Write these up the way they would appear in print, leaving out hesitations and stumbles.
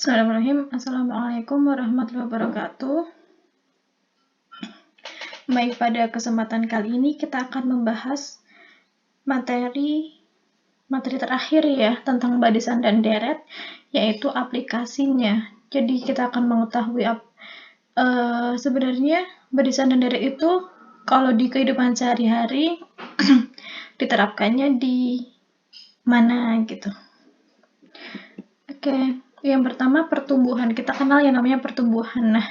Bismillahirrahmanirrahim. Assalamualaikum warahmatullahi wabarakatuh. Baik, pada kesempatan kali ini kita akan membahas materi terakhir ya tentang barisan dan deret, yaitu aplikasinya. Jadi kita akan mengetahui sebenarnya barisan dan deret itu kalau di kehidupan sehari-hari diterapkannya di mana gitu. Oke. Yang pertama, pertumbuhan. Kita kenal yang namanya pertumbuhan. Nah,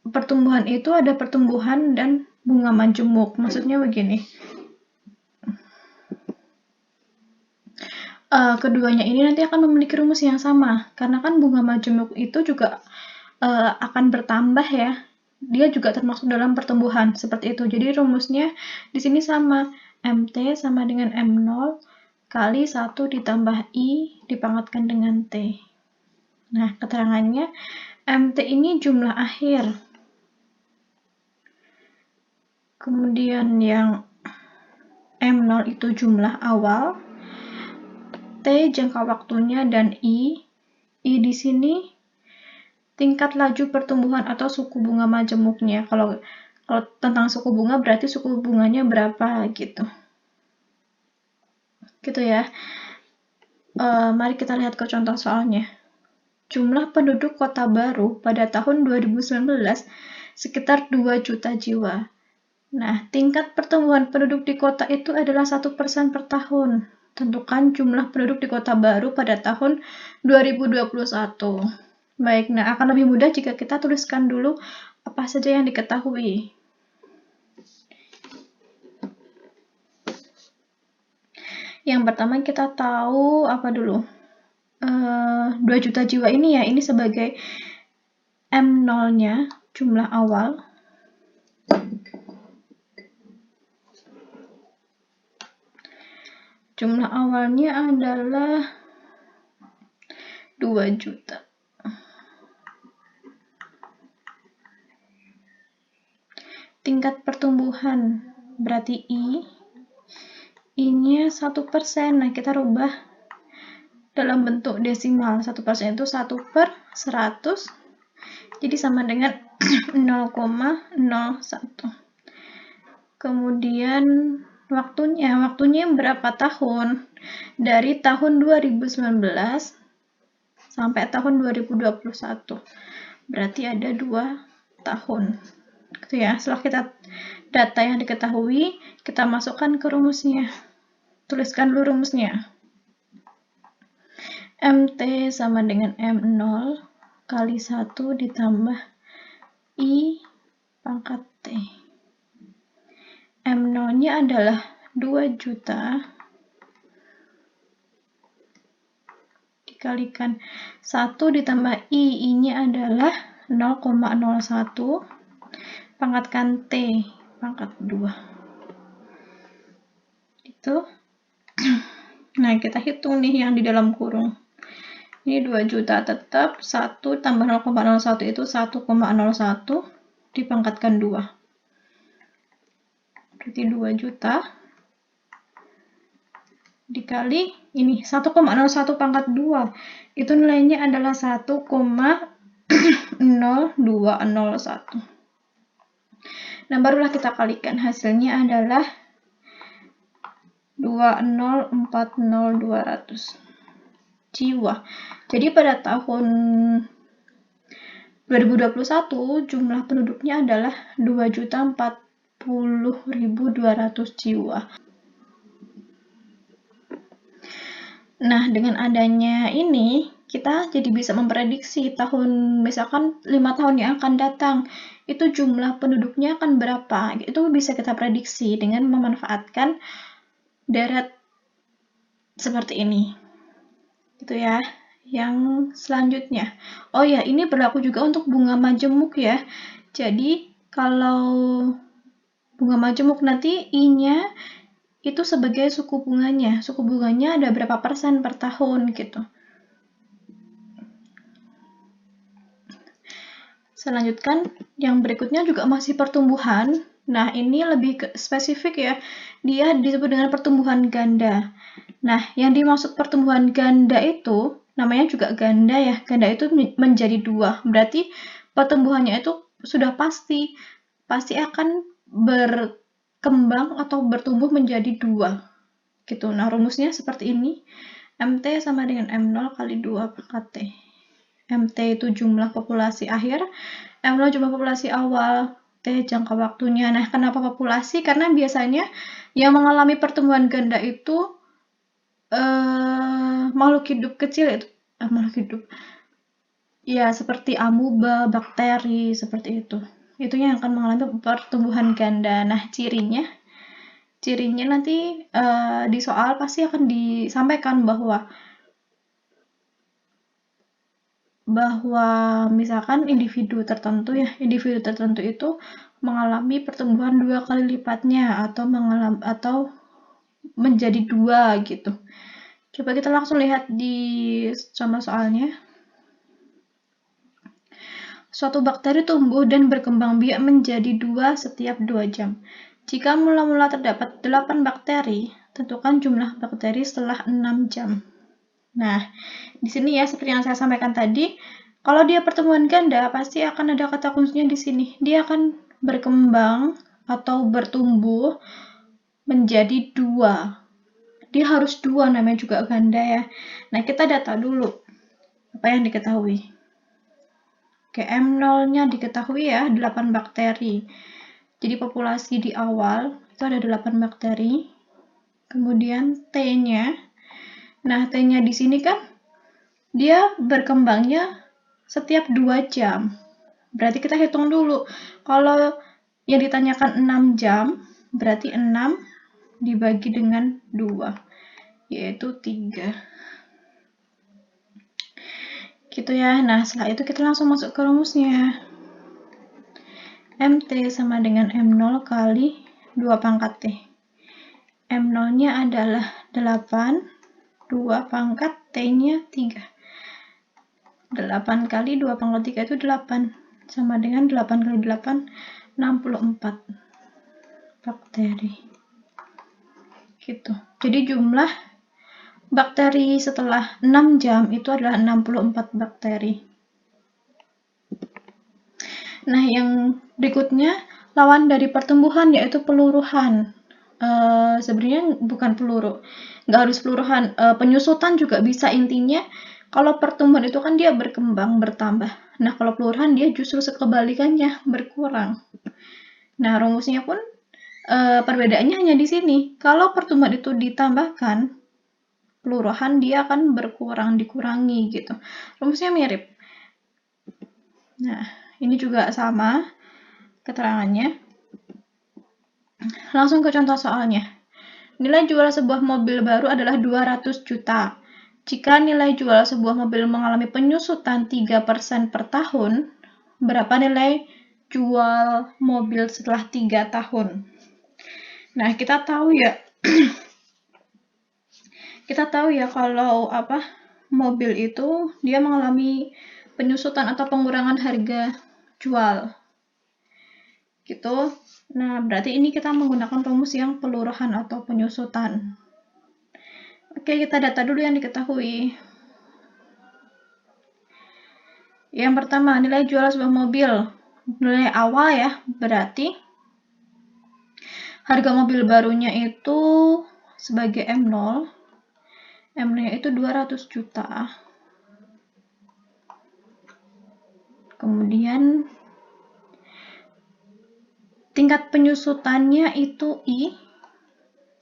pertumbuhan itu ada pertumbuhan dan bunga majemuk. Maksudnya begini. Keduanya ini nanti akan memiliki rumus yang sama. Karena kan bunga majemuk itu juga akan bertambah ya. Dia juga termasuk dalam pertumbuhan. Seperti itu. Jadi rumusnya di sini sama. MT sama dengan M0 kali 1 ditambah I dipangkatkan dengan T. Nah, keterangannya MT ini jumlah akhir. Kemudian yang M0 itu jumlah awal. T jangka waktunya dan I di sini tingkat laju pertumbuhan atau suku bunga majemuknya. Kalau tentang suku bunga berarti suku bunganya berapa gitu. Gitu ya. Mari kita lihat ke contoh soalnya. Jumlah penduduk Kota Baru pada tahun 2019 sekitar 2 juta jiwa. Nah, tingkat pertumbuhan penduduk di kota itu adalah 1% per tahun. Tentukan jumlah penduduk di Kota Baru pada tahun 2021. Baik, nah akan lebih mudah jika kita tuliskan dulu apa saja yang diketahui. Yang pertama kita tahu apa dulu? 2 juta jiwa ini ya, ini sebagai M0-nya, jumlah awal. Jumlah awalnya adalah 2 juta. Tingkat pertumbuhan berarti I-nya 1%. Nah, kita rubah dalam bentuk desimal. 1% itu 1/100. Jadi sama dengan 0,01. Kemudian waktunya berapa tahun? Dari tahun 2019 sampai tahun 2021. Berarti ada 2 tahun. Gitu ya. Setelah kita data yang diketahui, kita masukkan ke rumusnya. Tuliskan dulu rumusnya. MT sama dengan M0 kali 1 ditambah I pangkat T. M0-nya adalah 2 juta dikalikan 1 ditambah I-nya adalah 0,01 pangkatkan T pangkat 2. Itu. Nah, kita hitung nih yang di dalam kurung. Ini 2 juta tetap, 1 tambah 0,01 itu 1,01 dipangkatkan 2. Berarti 2 juta dikali ini 1,01 pangkat 2. Itu nilainya adalah 1,0201. Nah, barulah kita kalikan. Hasilnya adalah 2040200 jiwa. Jadi pada tahun 2021 jumlah penduduknya adalah 2.040.200 jiwa. Nah, dengan adanya ini kita jadi bisa memprediksi tahun misalkan 5 tahun yang akan datang itu jumlah penduduknya akan berapa. Itu bisa kita prediksi dengan memanfaatkan deret seperti ini. Gitu ya. Yang selanjutnya. Oh ya, ini berlaku juga untuk bunga majemuk ya. Jadi, kalau bunga majemuk nanti I-nya itu sebagai suku bunganya. Suku bunganya ada berapa persen per tahun gitu. Selanjutkan, yang berikutnya juga masih pertumbuhan. Nah, ini lebih spesifik ya. Dia disebut dengan pertumbuhan ganda. Nah, yang dimaksud pertumbuhan ganda itu namanya juga ganda ya. Ganda itu menjadi 2. Berarti pertumbuhannya itu sudah pasti akan berkembang atau bertumbuh menjadi 2. Gitu. Nah, rumusnya seperti ini. MT sama dengan M0 kali 2 pangkat T. MT itu jumlah populasi akhir, M0 jumlah populasi awal, T jangka waktunya. Nah, kenapa populasi? Karena biasanya yang mengalami pertumbuhan ganda itu makhluk hidup kecil itu, makhluk hidup. Ya, seperti amuba, bakteri, seperti itu. Itu yang akan mengalami pertumbuhan ganda. Nah, cirinya nanti di soal pasti akan disampaikan bahwa misalkan individu tertentu itu mengalami pertumbuhan 2 kali lipatnya atau menjadi 2 gitu. Coba kita langsung lihat di contoh soalnya. Suatu bakteri tumbuh dan berkembang biak menjadi 2 setiap 2 jam. Jika mula-mula terdapat 8 bakteri, tentukan jumlah bakteri setelah 6 jam. Nah, di sini ya seperti yang saya sampaikan tadi, kalau dia pertumbuhan ganda pasti akan ada kata kuncinya di sini. Dia akan berkembang atau bertumbuh menjadi 2. Dia harus 2, namanya juga ganda ya. Nah, kita data dulu apa yang diketahui. Oke, M0-nya diketahui ya, 8 bakteri. Jadi populasi di awal itu ada 8 bakteri. Kemudian T-nya. Nah, T-nya di sini kan dia berkembangnya setiap 2 jam. Berarti kita hitung dulu. Kalau yang ditanyakan 6 jam, berarti 6 dibagi dengan 2, yaitu 3. Gitu ya. Nah, setelah itu kita langsung masuk ke rumusnya. MT sama dengan M0 kali 2 pangkat T. M0-nya adalah 8, 2 pangkat T-nya 3. 8 kali 2 pangkat 3 itu 8. Sama dengan 8 kali 8, 64 bakteri. Gitu. Jadi jumlah bakteri setelah 6 jam itu adalah 64 bakteri. Nah, yang berikutnya lawan dari pertumbuhan yaitu peluruhan. Sebenarnya bukan peluru, nggak harus peluruhan, penyusutan juga bisa. Intinya kalau pertumbuhan itu kan dia berkembang, bertambah. Nah, kalau peluruhan dia justru sekebalikannya, berkurang. Nah, rumusnya pun perbedaannya hanya di sini. Kalau pertumbuhan itu ditambahkan, peluruhan dia akan berkurang, dikurangi gitu. Rumusnya mirip. Nah, ini juga sama keterangannya. Langsung ke contoh soalnya. Nilai jual sebuah mobil baru adalah 200 juta. Jika nilai jual sebuah mobil mengalami penyusutan 3% per tahun, berapa nilai jual mobil setelah 3 tahun? Nah, kita tahu ya kalau mobil itu dia mengalami penyusutan atau pengurangan harga jual. Gitu. Nah, berarti ini kita menggunakan rumus yang peluruhan atau penyusutan. Oke, kita data dulu yang diketahui. Yang pertama, nilai jual sebuah mobil. Nilai awal ya, berarti harga mobil barunya itu sebagai M0. M-nya itu 200 juta. Kemudian tingkat penyusutannya itu I,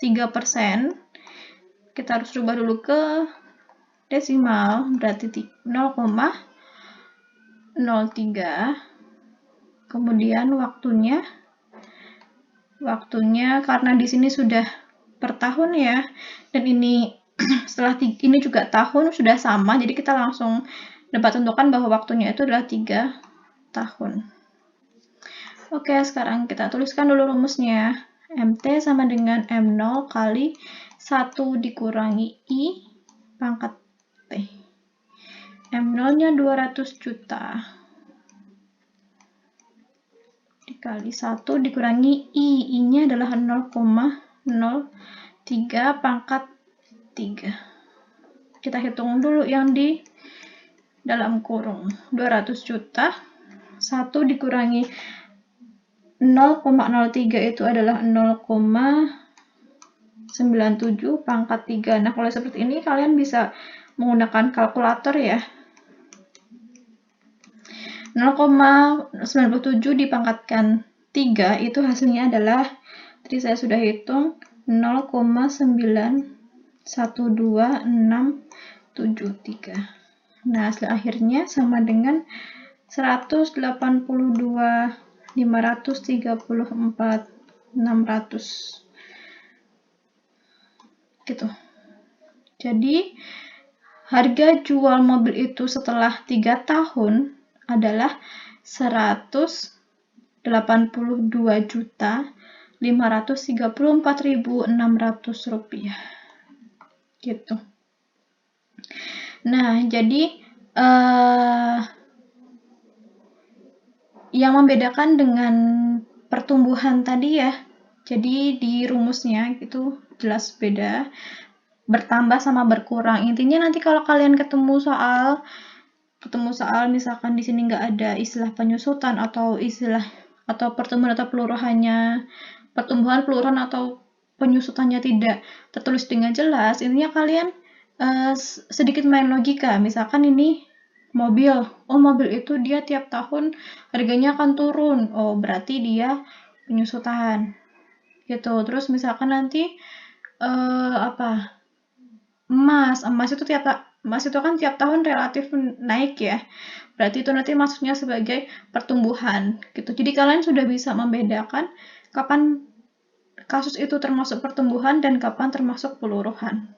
3%. Kita harus rubah dulu ke desimal, berarti 0,03. Kemudian waktunya karena di sini sudah per tahun ya, dan ini setelah ini juga tahun sudah sama, jadi kita langsung dapat tentukan bahwa waktunya itu adalah 3 tahun. Oke, sekarang kita tuliskan dulu rumusnya. MT sama dengan M0 kali 1 dikurangi I pangkat T. M0-nya 200 juta. Dikali 1 dikurangi I. I-nya adalah 0,03 pangkat 3. Kita hitung dulu yang di dalam kurung. 200 juta, 1 dikurangi 0,03 itu adalah 0,97 pangkat 3. Nah, kalau seperti ini kalian bisa menggunakan kalkulator ya. 0,97 dipangkatkan 3 itu hasilnya adalah, tadi saya sudah hitung, 0,912673. Nah, hasil akhirnya sama dengan 182.534.600 gitu. Jadi harga jual mobil itu setelah 3 tahun adalah 182.534.600 rupiah gitu. Nah, jadi yang membedakan dengan pertumbuhan tadi ya, jadi di rumusnya itu jelas beda, bertambah sama berkurang. Intinya nanti kalau kalian ketemu soal misalkan di sini nggak ada istilah penyusutan atau istilah atau pertumbuhan atau peluruhannya, pertumbuhan, peluruhan atau penyusutannya tidak tertulis dengan jelas, intinya kalian sedikit main logika. Misalkan ini mobil, mobil itu dia tiap tahun harganya akan turun, berarti dia penyusutan gitu. Terus misalkan nanti emas itu kan tiap tahun relatif naik ya, berarti itu nanti maksudnya sebagai pertumbuhan gitu. Jadi kalian sudah bisa membedakan kapan kasus itu termasuk pertumbuhan dan kapan termasuk peluruhan